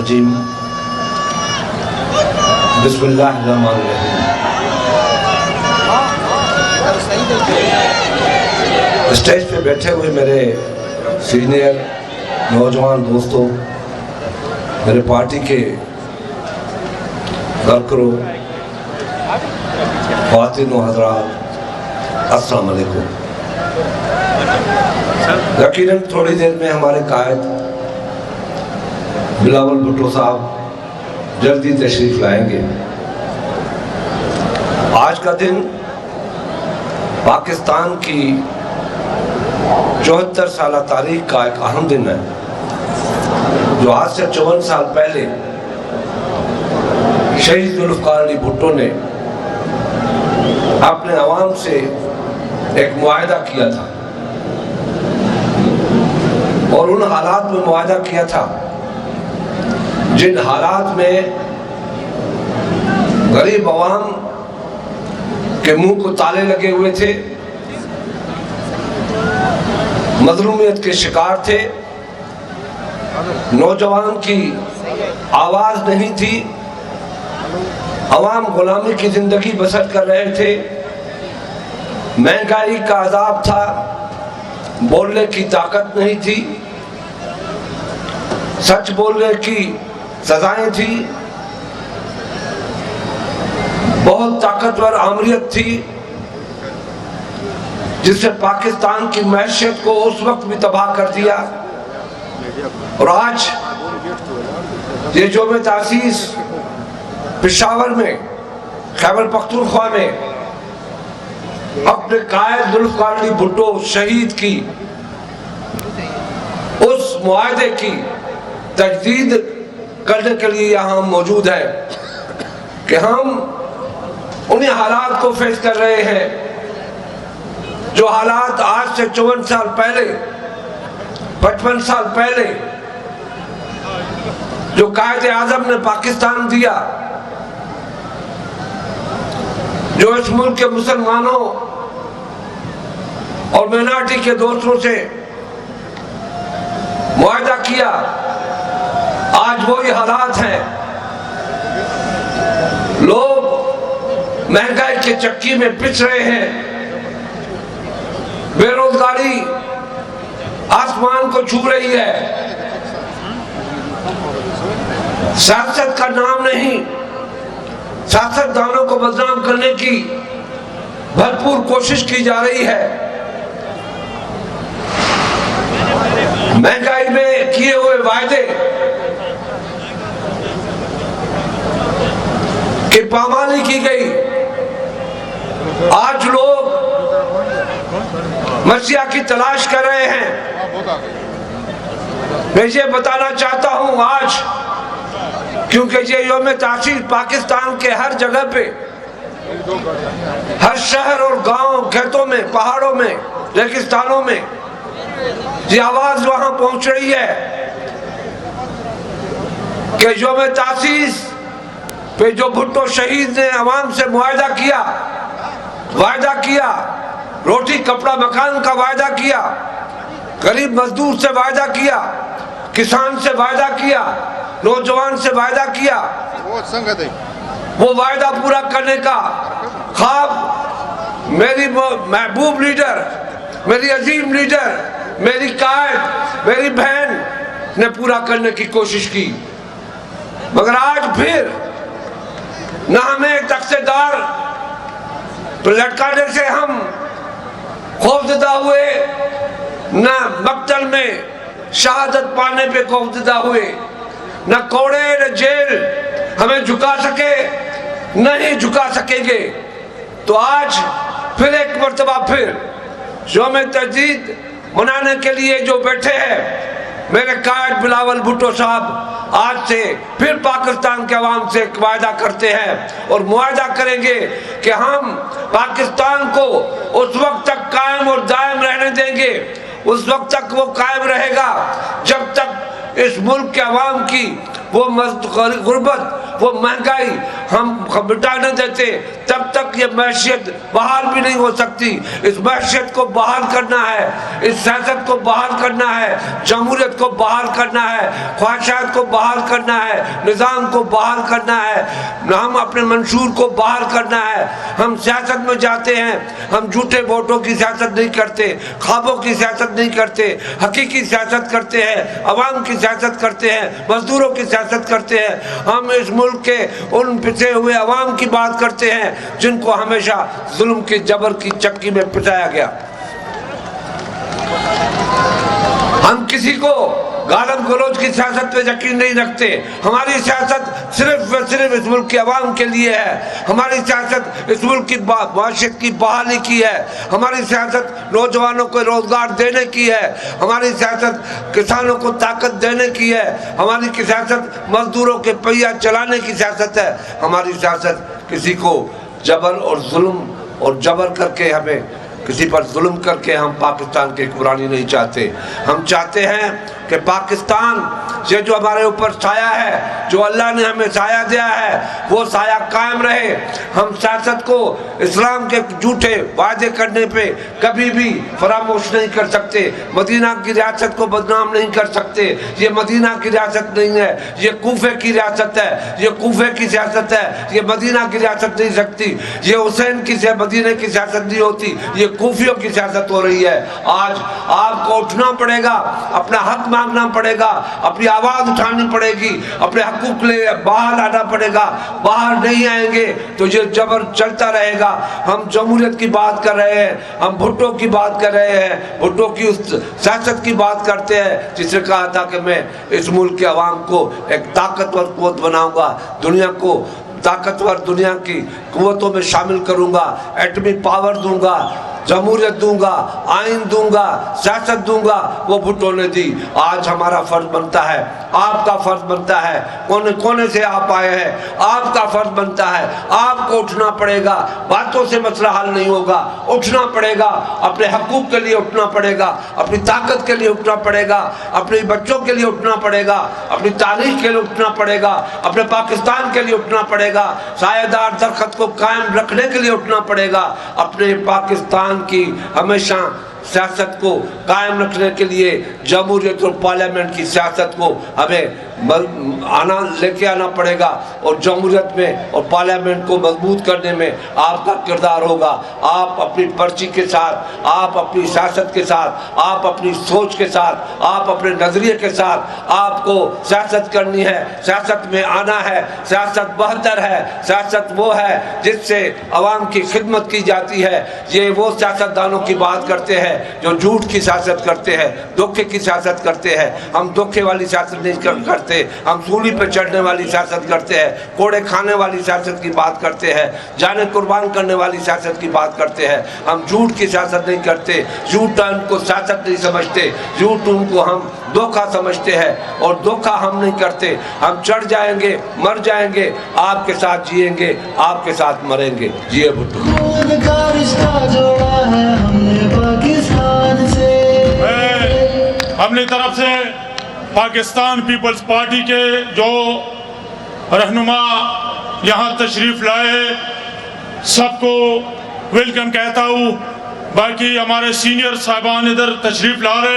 रजीम बिस्मिल्लाहिर्रहमानिर्रहीम। स्टेज पे बैठे हुए मेरे सीनियर नौजवान दोस्तों, मेरे पार्टी के वर्करों, ख्वातीन व हज़रात, अस्सलाम वालेकुम। यकीनन थोड़ी देर में हमारे कायद बिलावल भुट्टो साहब जल्दी तशरीफ लाएंगे। आज का दिन पाकिस्तान की 74 साल तारीख का एक अहम दिन है, जो आज से 54 साल पहले शहीद जुल्फ़िकार अली भुट्टो ने अपने अवाम से एक मुआहदा किया था और उन हालात में मुआहदा किया था जिन हालात में गरीब अवाम के मुंह को ताले लगे हुए थे, मजलूमियत के शिकार थे, नौजवान की आवाज नहीं थी, अवाम गुलामी की जिंदगी बसर कर रहे थे, महंगाई का अज़ाब था, बोलने की ताकत नहीं थी, सच बोलने की सजाएं थी, बहुत ताकतवर आमरीत थी जिससे पाकिस्तान की मैशियत को उस वक्त भी तबाह कर दिया। और आज ये यौम तासीस पेशावर में, खैबर पख्तूनख्वा में अपने कायद जुल्फ़िकार अली भुट्टो शहीद की उस मुआहदे की तजदीद करने के लिए यहाँ मौजूद है कि हम उन्हीं हालात को फेस कर रहे हैं जो हालात आज से 54 साल पहले, 55 साल पहले जो कायदे आज़म ने पाकिस्तान दिया, जो इस मुल्क के मुसलमानों और माइनॉरिटी के दोस्तों से मुआहदा किया, आज वही हालात हैं। लोग महंगाई के चक्की में पिस रहे हैं, बेरोजगारी आसमान को छू रही है, सियासत का नाम नहीं, सियासतदानों को बदनाम करने की भरपूर कोशिश की जा रही है। महंगाई में किए हुए वायदे की पामाली की गई। आज लोग मसीहा की तलाश कर रहे हैं। मैं ये बताना चाहता हूं आज, क्योंकि ये यौम तासीस पाकिस्तान के हर जगह पे, हर शहर और गांव, खेतों में, पहाड़ों में, रेगिस्तानों में ये आवाज वहां पहुंच रही है कि यौम तासीस पे जो भुट्टो शहीद ने अवाम से मुआहदा किया, वायदा किया, रोटी कपड़ा मकान का वायदा किया, गरीब मजदूर से वायदा किया, किसान से वायदा किया, नौजवान से वायदा किया, वो वायदा पूरा करने का ख्वाब मेरी महबूब लीडर, मेरी अजीम लीडर, मेरी कायद, मेरी बहन ने पूरा करने की कोशिश की। मगर आज फिर न हमें तख्तेदार तो लटकाने से हम खौफजदा हुए, न मक्तल में शहादत पाने पे खौफजदा हुए, न कोड़े न जेल हमें झुका सके, नहीं झुका सकेंगे। तो आज फिर एक मर्तबा फिर यौम तजदीद मनाने के लिए जो बैठे हैं मेरे कायद बिलावल भुट्टो साहब, आज से फिर पाकिस्तान के अवाम से एक वायदा करते हैं और मुआहदा करेंगे कि हम पाकिस्तान को उस वक्त तक कायम और दायम रहने देंगे, उस वक्त तक वो कायम रहेगा जब तक इस मुल्क के अवाम की वो गुर्बत, वो महंगाई हम मिटा न देते तब तक ये मैशियत बहाल भी नहीं हो सकती। इस मैशियत को बहाल करना है, इस सियासत को बहाल करना है, जमहूरियत को बहाल करना है, ख्वाहिशात को बहाल करना है, निज़ाम को बहाल करना है, हम अपने मंशूर को बहाल करना है। हम सियासत में जाते हैं, हम झूठे वोटों की सियासत नहीं करते, ख्वाबों की सियासत नहीं करते, हकीकी सियासत करते हैं, अवाम की सियासत करते हैं, मजदूरों की सियासत करते हैं। हम इस मुल्क के उन पिसे हुए अवाम की बात करते हैं जिनको हमेशा जुल्म की जबर की चक्की में पिटाया गया। हम किसी को गालम गलोच की सियासत पे यकीन नहीं रखते। हमारी सियासत सिर्फ व सिर्फ इस मुल्क के अवाम के लिए है। हमारी सियासत इस मुल्क की माशियत की बहाली की है। हमारी सियासत नौजवानों को रोजगार देने की है। हमारी सियासत किसानों को ताकत देने की है। हमारी सियासत मजदूरों के पहिया चलाने की सियासत है। हमारी सियासत किसी को जबर और जुल्म और जबर करके हमें किसी पर जुल्म करके हम पाकिस्तान की हुक्मरानी नहीं चाहते। हम चाहते हैं कि पाकिस्तान से जो हमारे ऊपर साया है, जो अल्लाह ने हमें साया दिया है, वो साया कायम रहे। हम सियासत को इस्लाम के झूठे वादे करने पे कभी भी फरामोश नहीं कर सकते। मदीना की रियासत को बदनाम नहीं कर सकते। ये मदीना की रियासत नहीं है, ये कूफे की रियासत है, ये कूफे की सियासत है, ये मदीना की रियासत नहीं सकती। ये हुसैन की मदीने की सियासत नहीं होती, ये कूफियों की सियासत हो रही है। आज आपको उठना पड़ेगा, अपना हक मांगना पड़ेगा, अपनी आवाज उठानी पड़ेगी, अपने हकूक के लिए बाहर आना पड़ेगा। बाहर नहीं आएंगे तो ये जबर चलता रहेगा। हम जमहूरियत की बात कर रहे हैं, हम भुट्टो की बात कर रहे हैं, भुट्टो की उस सियासत की बात करते हैं जिसने कहा था कि मैं इस मुल्क के अवाम को एक ताकतवर कुव्वत बनाऊंगा, दुनिया को ताकतवर दुनिया की कुव्वतों में शामिल करूंगा, एटमी पावर दूंगा, जमहूरियत दूंगा, आइन दूंगा, सियासत दूंगा। वो भुट्टो ने दी। आज हमारा फर्ज बनता है, आपका फर्ज बनता है, कोने कोने से आप आए हैं, आपका फर्ज बनता है, आपको उठना पड़ेगा। बातों से मसला हल नहीं होगा, उठना पड़ेगा, अपने हकूक के लिए उठना पड़ेगा, अपनी ताकत के लिए उठना पड़ेगा, अपने बच्चों के लिए उठना पड़ेगा, अपनी तारीख के लिए उठना पड़ेगा, अपने पाकिस्तान के लिए उठना पड़ेगा, सायेदार दरख्त को कायम रखने के लिए उठना पड़ेगा, अपने पाकिस्तान की हमेशा सियासत को कायम रखने के लिए जमहूरियत और पार्लियामेंट की सियासत को हमें लेके आना पड़ेगा। और जमहूरियत में और पार्लियामेंट को मजबूत करने में आपका किरदार होगा। आप अपनी पर्ची के साथ, आप अपनी सियासत के साथ, आप अपनी सोच के साथ, आप अपने नजरिए के साथ आपको सियासत करनी है, सियासत में आना है। सियासत बेहतर है, सियासत वो है जिससे अवाम की खिदमत की जाती है। ये वो सियासतदानों की बात करते हैं जो झूठ की सियासत करते हैं, धोखे की सियासत करते हैं। हम धोखे वाली सियासत नहीं करते, हम सूली पर चढ़ने वाली सियासत करते हैं, कोड़े खाने वाली सियासत की बात करते हैं, जाने कुर्बान करने वाली सियासत की बात करते हैं। हम झूठ की सियासत नहीं करते, झूठ उनको सियासत नहीं समझते, झूठ उनको हम धोखा समझते हैं और धोखा हम नहीं करते। हम चढ़ जाएंगे, मर जाएंगे, आपके साथ जिएंगे, आपके साथ मरेंगे। जिए भुट्टो। अपनी तरफ से पाकिस्तान पीपल्स पार्टी के जो रहनुमा यहाँ तशरीफ लाए सबको वेलकम कहता हूँ। बाकी हमारे सीनियर साहबान इधर तशरीफ ला रहे